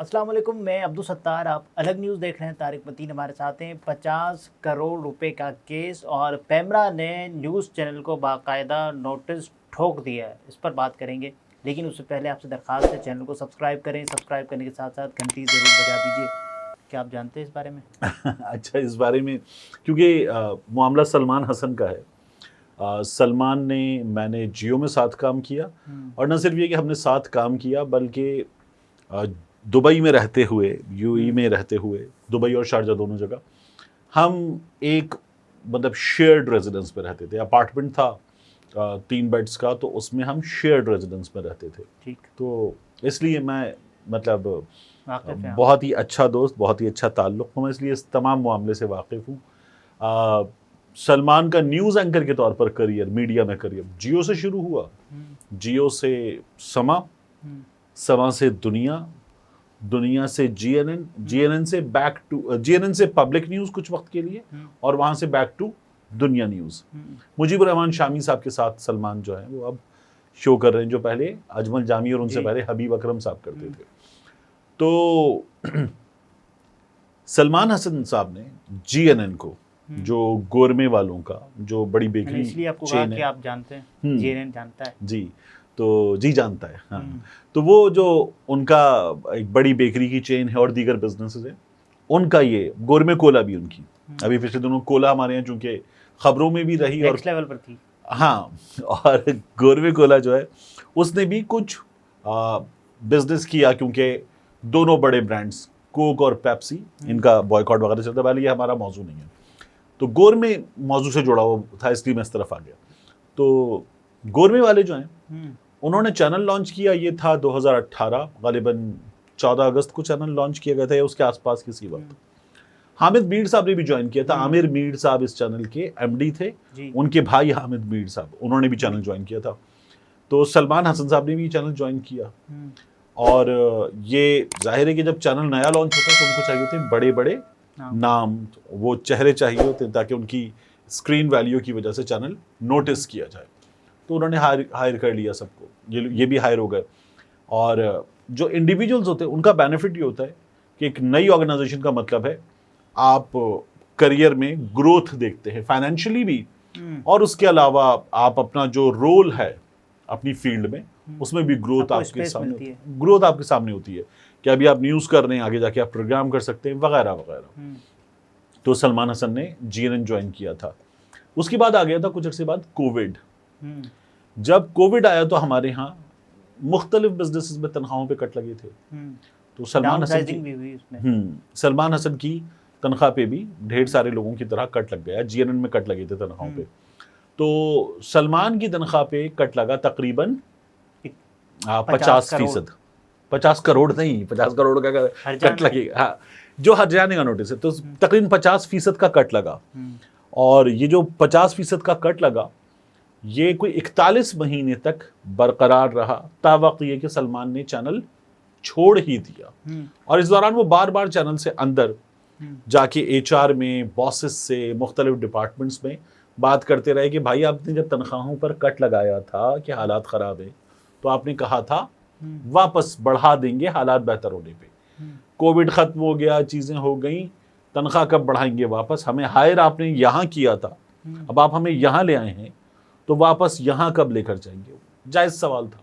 السلام علیکم، میں عبدالستار، آپ الگ نیوز دیکھ رہے ہیں۔ طارق متین ہمارے ساتھ ہیں۔ 50 کروڑ روپے کا کیس اور پیمرا نے نیوز چینل کو باقاعدہ نوٹس ٹھوک دیا ہے، اس پر بات کریں گے۔ لیکن اس سے پہلے آپ سے درخواست ہے چینل کو سبسکرائب کریں، سبسکرائب کرنے کے ساتھ ساتھ گھنٹی ضرور بجا دیجیے۔ کیا آپ جانتے ہیں اس بارے میں؟ اچھا، اس بارے میں کیونکہ معاملہ سلمان حسن کا ہے۔ سلمان نے، میں نے جیو میں ساتھ کام کیا، اور نہ صرف یہ کہ ہم نے ساتھ کام کیا بلکہ دبئی میں رہتے ہوئے، یو ای میں رہتے ہوئے، دبئی اور شارجہ دونوں جگہ ہم ایک مطلب شیئرڈ ریزیڈنس پہ رہتے تھے۔ اپارٹمنٹ تھا 3 بیڈس کا، تو اس میں ہم شیئرڈ ریزیڈنس میں رہتے تھے۔ ٹھیک، تو اس لیے میں مطلب واقف ہیں۔ بہت ہی اچھا دوست، بہت ہی اچھا تعلق ہوں، اس لیے اس تمام معاملے سے واقف ہوں۔ سلمان کا نیوز اینکر کے طور پر کریئر، میڈیا میں کریئر جیو سے شروع ہوا، جیو سے سما، سما سے دنیا، دنیا سے G N N, G N N سے back to G N N سے پبلک نیوز کچھ وقت کے لیے، اور وہاں سے back to Dunya news. Mujib ur Rehman Shami صاحب کے ساتھ سلمان جو ہیں وہ اب شو کر رہے ہیں، جو پہلے اجمل جامی اور ان سے پہلے حبیب اکرم صاحب کرتے تھے۔ تو سلمان حسن صاحب نے جی این این کو، جو گورمے والوں کا جو بڑی بیکری اس لیے آپ کو کہا کہ آپ جانتے ہیں، جی این این جانتا ہے جی، تو جی جانتا ہے، ہاں۔ تو وہ جو ان کا ایک بڑی بیکری کی چین ہے اور دیگر بزنسز ہیں، ان کا یہ گورمے کولا بھی ان کی ابھی پچھلے دنوں کولا ہمارے یہاں چونکہ خبروں میں بھی رہی اور نیکسٹ لیول پر تھی، ہاں، اور گورمے کولا جو ہے اس نے بھی کچھ بزنس کیا، کیونکہ دونوں بڑے برانڈس کوک اور پیپسی، ان کا بوائیکاٹ وغیرہ چلتا ہے، یہ ہمارا موضوع نہیں ہے۔ تو گورمے موضوع سے جڑا ہوا تھا، اس لیے میں اس طرف آ گیا۔ تو گورمے والے جو ہیں انہوں نے چینل لانچ کیا، یہ تھا 2018، غالباً 14 اگست کو چینل لانچ کیا گیا تھا یا اس کے آس پاس کسی وقت۔ حامد میر صاحب نے بھی جوائن کیا تھا، عامر میر صاحب اس چینل کے ایم ڈی تھے، ان کے بھائی حامد میر صاحب، انہوں نے بھی چینل جوائن کیا تھا۔ تو سلمان حسن صاحب نے بھی چینل جوائن کیا، اور یہ ظاہر ہے کہ جب چینل نیا لانچ ہوتا ہے تو ان کو چاہیے ہوتے ہیں بڑے بڑے نام، وہ چہرے چاہیے ہوتے ہیں تاکہ ان کی اسکرین ویلیو کی وجہ سے چینل نوٹس کیا جائے۔ تو انہوں نے ہائر کر لیا سب کو، یہ بھی ہائر ہو گئے۔ اور جو انڈیویجولز ہوتے ہیں ان کا بینیفٹ یہ ہوتا ہے کہ ایک نئی آرگنائزیشن کا مطلب ہے آپ کریئر میں گروتھ دیکھتے ہیں، فائنینشلی بھی، اور اس کے علاوہ آپ اپنا جو رول ہے اپنی فیلڈ میں اس میں بھی گروتھ آپ کے سامنے، گروتھ آپ کے سامنے ہوتی ہے کہ ابھی آپ نیوز کر رہے ہیں، آگے جا کے آپ پروگرام کر سکتے ہیں وغیرہ وغیرہ۔ تو سلمان حسن نے جی این این جوائن کیا تھا۔ اس کے بعد آ گیا تھا کچھ عرصے بعد کووڈ۔ جب کووڈ آیا تو ہمارے ہاں مختلف بزنسز میں تنخواہوں پہ کٹ لگے تھے، تو سلمان حسن کی تنخواہ پہ بھی ڈھیر سارے لوگوں کی طرح کٹ لگ گیا، جی این این میں کٹ لگے تھے تنخواہوں پہ۔ تو سلمان کی تنخواہ پہ کٹ لگا تقریباً 50%، 50 کروڑ نہیں، 50 کروڑ کا کٹ لگے گا، جو ہر جانے کا نوٹس ہے، تو تقریباً 50% کا کٹ لگا۔ اور یہ جو 50% کا کٹ لگا یہ کوئی 41 مہینے تک برقرار رہا، تا وقت یہ کہ سلمان نے چینل چھوڑ ہی دیا۔ اور اس دوران وہ بار بار چینل سے اندر جا کے ایچ آر میں، باسز سے، مختلف ڈپارٹمنٹس میں بات کرتے رہے کہ بھائی آپ نے جب تنخواہوں پر کٹ لگایا تھا کہ حالات خراب ہیں، تو آپ نے کہا تھا واپس بڑھا دیں گے حالات بہتر ہونے پہ۔ کووڈ ختم ہو گیا، چیزیں ہو گئیں، تنخواہ کب بڑھائیں گے واپس؟ ہمیں ہائر آپ نے یہاں کیا تھا، اب آپ ہمیں یہاں لے آئے ہیں، تو واپس یہاں کب لے کر جائیں گے؟ جائز سوال تھا۔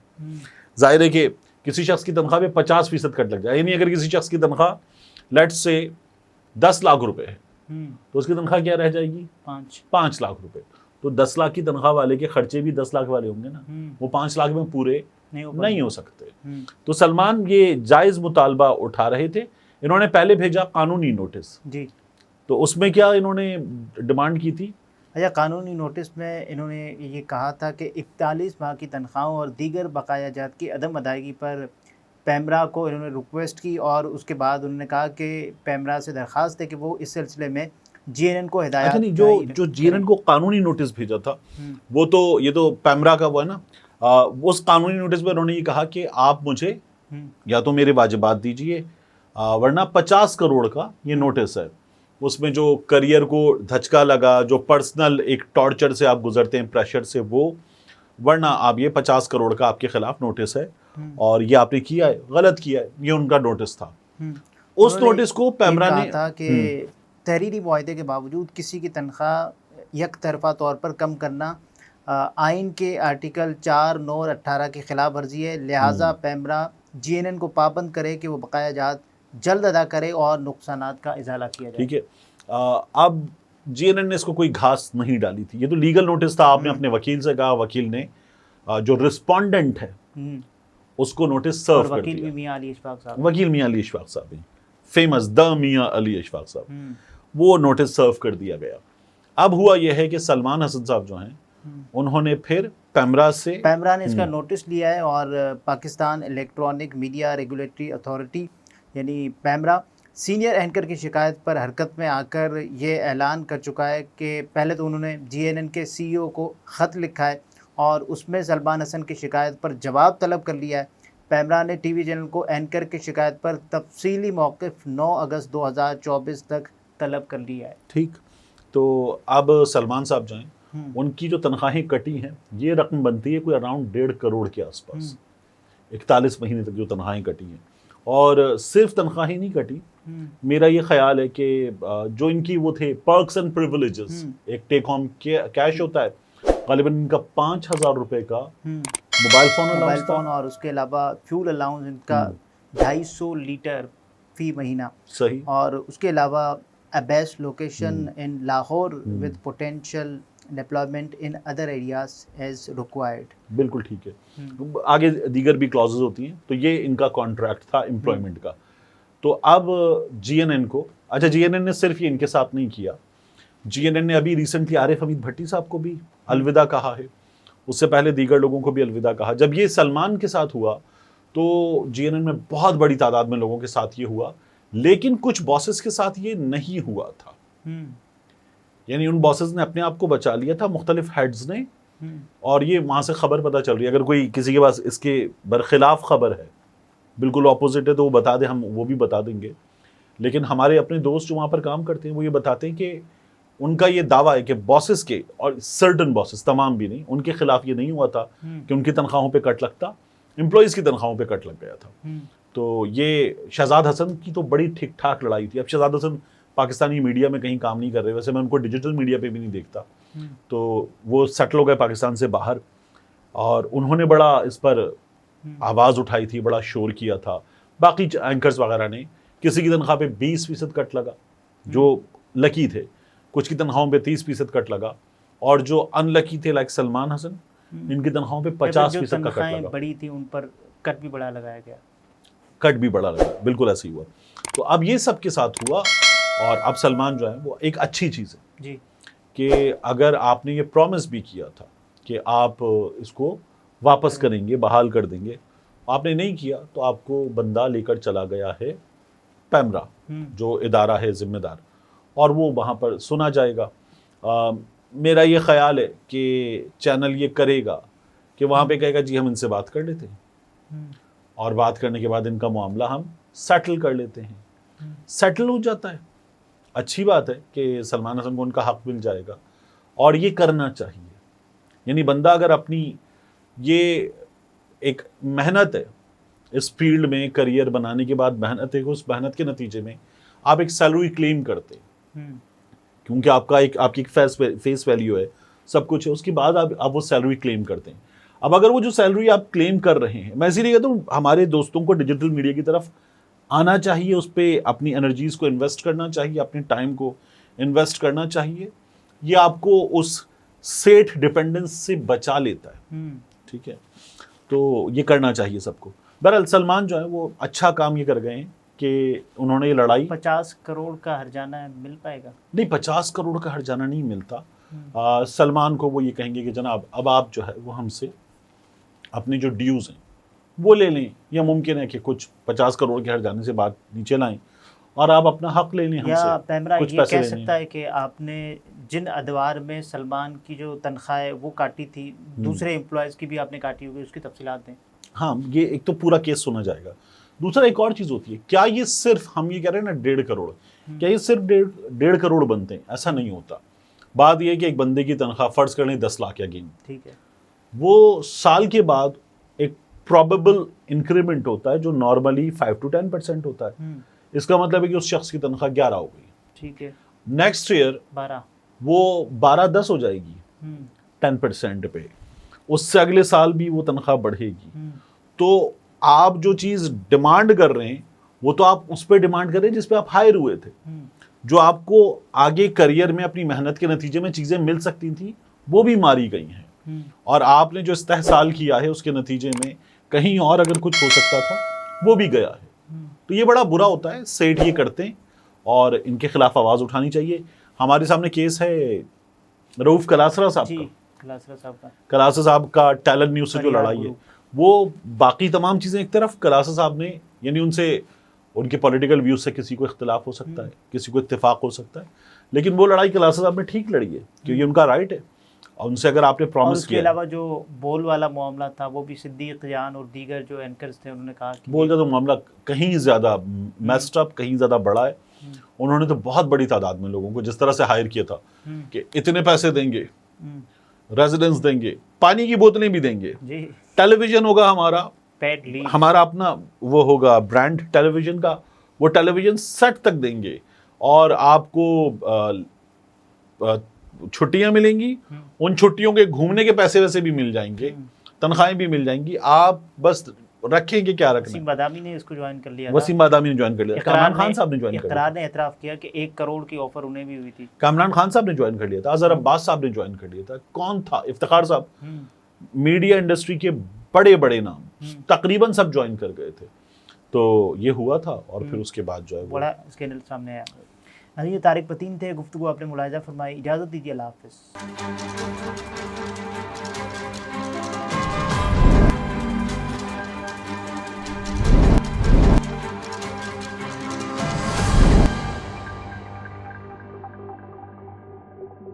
ظاہر ہے کہ کسی شخص کی تنخواہ پہ 50% کٹ لگ جائے، یعنی اگر کسی شخص کی تنخواہ لیٹ سے 10 لاکھ روپے ہے تو اس کی تنخواہ کیا رہ جائے گی؟ 5 لاکھ روپے۔ تو 10 لاکھ کی تنخواہ والے کے خرچے بھی 10 لاکھ والے ہوں گے نا، وہ 5 لاکھ میں پورے نہیں ہو سکتے۔ تو سلمان یہ جائز مطالبہ اٹھا رہے تھے۔ انہوں نے پہلے بھیجا قانونی نوٹس، تو اس میں کیا انہوں نے ڈیمانڈ کی تھی؟ اچھا، قانونی نوٹس میں انہوں نے یہ کہا تھا کہ 41 ماہ کی تنخواہوں اور دیگر بقایا جات کی عدم ادائیگی پر پیمرا کو انہوں نے ریکویسٹ کی، اور اس کے بعد انہوں نے کہا کہ پیمرا سے درخواست ہے کہ وہ اس سلسلے میں جی این این کو ہدایات، جو جی این این کو قانونی نوٹس بھیجا تھا وہ تو یہ تو پیمرا کا وہ ہے نا، اس قانونی نوٹس میں انہوں نے یہ کہا کہ آپ مجھے یا تو میرے واجبات دیجئے، ورنہ 50 کروڑ کا یہ نوٹس ہے، اس میں جو کریئر کو دھچکا لگا، جو پرسنل ایک ٹارچر سے آپ گزرتے ہیں، پریشر سے، وہ، ورنہ آپ یہ 50 کروڑ کا آپ کے خلاف نوٹس ہے، اور یہ آپ نے کیا ہے، غلط کیا ہے، یہ ان کا نوٹس تھا۔ اس نوٹس کو پیمرا نے کہا تھا کہ تحریری معاہدے کے باوجود کسی کی تنخواہ یک طرفہ طور پر کم کرنا آئین کے آرٹیکل 4, 9 اور 18 کی خلاف ورزی ہے، لہٰذا پیمرا GNN کو پابند کرے کہ وہ بقایا جات جلد ادا کرے اور نقصانات کا ازالہ کیا جائے۔ ٹھیک ہے، اب GNN نے اس کو کوئی گھاس نہیں ڈالی تھی، یہ تو لیگل نوٹس تھا، آپ نے اپنے وکیل سے کہا، وکیل نے جو رسپونڈنٹ ہے اس کو نوٹس سرو کر وکیل دیا۔ بھی میاں علی اشفاق صاحب، وکیل میاں علی اشفاق صاحب ہیں، فیمس دا میاں علی اشفاق صاحب، وہ نوٹس سرو کر دیا گیا۔ اب ہوا یہ ہے کہ سلمان حسن صاحب جو ہیں انہوں نے پھر پیمرا نے اس کا نوٹس لیا ہے اور Pakistan electronic media regulatory authority یعنی پیمرا سینئر اینکر کی شکایت پر حرکت میں آ کر یہ اعلان کر چکا ہے کہ پہلے تو انہوں نے GNN کے CEO کو خط لکھا ہے اور اس میں سلمان حسن کی شکایت پر جواب طلب کر لیا ہے۔ پیمرا نے ٹی وی چینل کو اینکر کی شکایت پر تفصیلی موقف 9 اگست 2024 تک طلب کر لیا ہے۔ ٹھیک، تو اب سلمان صاحب جو ہیں ان کی جو تنخواہیں کٹی ہیں، یہ رقم بنتی ہے کوئی اراؤنڈ 1.5 کروڑ کے آس پاس، 41 مہینے تک جو تنخواہیں کٹی ہیں۔ اور صرف تنخواہیں نہیں کٹی، میرا یہ خیال ہے کہ جو ان کی وہ تھے پرکس اینڈ پریویلیجز، ایک ٹیک ہوم کیش ہوتا ہے، غالباً ان کا 5,000 روپے کا موبائل فون اور اس کے علاوہ فیول الاؤنس ان کا 250 لیٹر فی مہینہ، صحیح، اور اس کے علاوہ base location in Lahore with potential deployment in other areas as required. بالکل ٹھیک ہے، آگے دیگر بھی کلازز ہوتی ہیں، تو یہ ان کا کانٹریکٹ تھا امپلائمنٹ کا۔ تو اب GNN کو، اچھا GNN نے صرف یہ ان کے ساتھ نہیں کیا، GNN نے ابھی ریسنٹلی عارف حمید بھٹی صاحب کو بھی الوداع کہا ہے، اس سے پہلے دیگر لوگوں کو بھی الوداع کہا۔ جب یہ سلمان کے ساتھ ہوا تو GNN میں بہت بڑی تعداد میں لوگوں کے ساتھ یہ ہوا، لیکن کچھ باسز کے ساتھ یہ نہیں ہوا تھا، یعنی ان باسز نے اپنے آپ کو بچا لیا تھا، مختلف ہیڈز نے، اور یہ وہاں سے خبر پتہ چل رہی ہے۔ اگر کوئی کسی کے پاس اس کے برخلاف خبر ہے، بالکل اپوزٹ ہے، تو وہ بتا دیں، ہم وہ بھی بتا دیں گے۔ لیکن ہمارے اپنے دوست جو وہاں پر کام کرتے ہیں وہ یہ بتاتے ہیں کہ ان کا یہ دعویٰ ہے کہ باسز کے، اور سرٹن باسز، تمام بھی نہیں، ان کے خلاف یہ نہیں ہوا تھا کہ ان کی تنخواہوں پہ کٹ لگتا، امپلائیز کی تنخواہوں پہ کٹ لگ گیا تھا۔ تو یہ شہزاد حسن کی تو بڑی ٹھیک ٹھاک لڑائی تھی۔ اب شہزاد حسن پاکستانی میڈیا میں کہیں کام نہیں کر رہے، ویسے میں ان کو ڈیجیٹل میڈیا پہ بھی نہیں دیکھتا، تو وہ سیٹل ہو گئے پاکستان سے باہر، اور انہوں نے بڑا اس پر آواز اٹھائی تھی، بڑا شور کیا تھا۔ باقی اینکرز وغیرہ نے، کسی کی تنخواہ پہ 20% کٹ لگا جو لکی تھے، کچھ کی تنخواہوں پہ 30% کٹ لگا، اور جو ان لکی تھے لائک سلمان حسن، ان کی تنخواہوں پہ 50% کا کٹ لگا۔ بڑی تھی ان پر کٹ بھی بڑا لگایا گیا، کٹ بھی بڑا لگا، بالکل ایسے ہی ہوا۔ تو اب یہ سب کے ساتھ ہوا، اور اب سلمان جو ہے وہ ایک اچھی چیز ہے جی، کہ اگر آپ نے یہ پرومس بھی کیا تھا کہ آپ اس کو واپس کریں گے، بحال کر دیں گے، آپ نے نہیں کیا، تو آپ کو بندہ لے کر چلا گیا ہے پیمرا، جو ادارہ ہے ذمہ دار، اور وہ وہاں پر سنا جائے گا۔ میرا یہ خیال ہے کہ چینل یہ کرے گا کہ وہاں پہ کہے گا جی ہم ان سے بات کر لیتے ہیں، اور بات کرنے کے بعد ان کا معاملہ ہم سیٹل کر لیتے ہیں، سیٹل ہو جاتا ہے۔ اچھی بات ہے کہ سلمان حسن کو ان کا حق مل جائے گا، اور یہ کرنا چاہیے۔ یعنی بندہ اگر اپنی، یہ ایک محنت ہے اس فیلڈ میں کریئر بنانے کے بعد، محنت ہے، اس محنت کے نتیجے میں آپ ایک سیلری کلیم کرتے ہیں، کیونکہ آپ کا آپ کی فیس ویلیو ہے، سب کچھ ہے، اس کے بعد آپ وہ سیلری کلیم کرتے ہیں۔ اب اگر وہ جو سیلری آپ کلیم کر رہے ہیں، میں اسی لیے کہتا ہوں ہمارے دوستوں کو ڈیجیٹل میڈیا کی طرف آنا چاہیے، اس پہ اپنی انرجیز کو انویسٹ کرنا چاہیے، اپنے ٹائم کو انویسٹ کرنا چاہیے، یہ آپ کو اس سیٹ ڈیپینڈنس سے بچا لیتا ہے، ٹھیک ہے؟ تو یہ کرنا چاہیے سب کو۔ بہرحال سلمان جو ہے وہ اچھا کام یہ کر گئے ہیں کہ انہوں نے یہ لڑائی، 50 کروڑ کا ہرجانہ مل پائے گا؟ نہیں، 50 کروڑ کا ہرجانہ نہیں ملتا۔ سلمان کو وہ یہ کہیں گے کہ جناب اب آپ جو ہے وہ ہم سے اپنے جو ڈیوز ہیں وہ لے لیں، یا ممکن ہے کہ کچھ 50 کروڑ کے ہرجانے سے بات نیچے لائیں اور آپ اپنا حق لے لیں ہم سے، یا پیمرا کچھ یہ پیسے کہہ لے لیں۔ سکتا ہے کہ آپ نے جن ادوار میں سلمان کی جو تنخواہ ہے وہ کاٹی تھی، دوسرے امپلائیز کی بھی آپ نے کاٹی ہوگی، اس کی تفصیلات دیں۔ ہاں، یہ ایک تو پورا کیس سنا جائے گا۔ دوسرا ایک اور چیز ہوتی ہے، کیا یہ صرف، ہم یہ کہہ رہے ہیں نا 1.5 کروڑ، کیا یہ صرف 1.5 کروڑ بنتے ہیں؟ ایسا نہیں ہوتا۔ بات یہ ہے کہ ایک بندے کی تنخواہ فرض کر لیں 10 لاکھ یا گین، ٹھیک ہے، وہ سال کے بعد ایک probable increment ہوتا ہے جو normally 5 to 10% ہوتا ہے. اس کا مطلب ہے کہ اس شخص کی تنخواہ 11 ہو گئی. ٹھیک ہے. نیکسٹ ایئر 12 وہ 12-10 ہو جائے گی 10% پہ. اس سے اگلے سال بھی وہ تنخواہ بڑھے گی. تو آپ جو چیز ڈیمانڈ کر رہے ہیں وہ تو آپ اس پہ ڈیمانڈ کر رہے ہیں جس پہ آپ ہائر ہوئے تھے. جو آپ کو آگے کریئر میں اپنی محنت کے نتیجے میں چیزیں مل سکتی تھیں وہ بھی ماری گئی ہیں. اور آپ نے جو استحصال کیا ہے اس کے نتیجے میں کہیں اور اگر کچھ ہو سکتا تھا وہ بھی گیا ہے. تو یہ بڑا برا ہوتا ہے. سیٹ یہ کرتے ہیں اور ان کے خلاف آواز اٹھانی چاہیے. ہمارے سامنے کیس ہے رؤف کلاسرا صاحب کا. کلاسرا صاحب کا ٹیلنٹ نیوز سے جو لڑائی ہے وہ باقی تمام چیزیں ایک طرف. کلاسرا صاحب نے یعنی ان سے ان کے پولیٹیکل ویوز سے کسی کو اختلاف ہو سکتا ہے, کسی کو اتفاق ہو سکتا ہے, لیکن وہ لڑائی کلاسرا صاحب نے ٹھیک لڑی ہے کیونکہ ان کا رائٹ ہے. اور ان سے اگر آپ نے پرومس کیا, اس کے علاوہ جو بول والا معاملہ تھا وہ بھی صدیق جان اور دیگر جو اینکرز تھے انہوں نے کہا کہ بول کا تو معاملہ کہیں زیادہ میسڈ اپ, کہیں زیادہ بڑا ہے. انہوں نے تو بہت بڑی تعداد میں لوگوں کو جس طرح سے ہائر کیا تھا کہ اتنے پیسے دیں گے, ریزیڈنس دیں گے, پانی کی بوتلیں بھی دیں گے, ٹیلی ویژن ہوگا ہمارا اپنا وہ ہوگا برانڈ ٹیلی ویژن کا, وہ ٹیلی ویژن سیٹ تک دیں گے, اور آپ کو چھٹیاں ملیں گی, ان چھٹیوں کے گھومنے کے پیسے ویسے بھی مل جائیں گے, تنخواہیں بھی مل جائیں گی. آپ بس رکھیں گے کیا رکھنا. وسیم بادامی نے اس کو جوائن کر لیا. وسیم بادامی نے جوائن کر لیا. کامران خان صاحب نے جوائن کر لیا. اقرار نے اعتراف کیا کہ 1 کروڑ کی آفر انہیں بھی ہوئی تھی. کامران خان صاحب نے جوائن کر لیا تھا. اظہر عباس صاحب نے جوائن کر لیا تھا. کون تھا؟ افتخار صاحب. میڈیا انڈسٹری کے بڑے بڑے نام تقریباً سب جوائن کر گئے تھے. تو یہ ہوا تھا اور پھر اس کے بعد جو ہے بڑا اسکینڈل سامنے آیا. یہ طارق پتین تھے. گفتگو آپ نے ملاحظہ فرمائی. اجازت دیجیے. اللہ حافظ.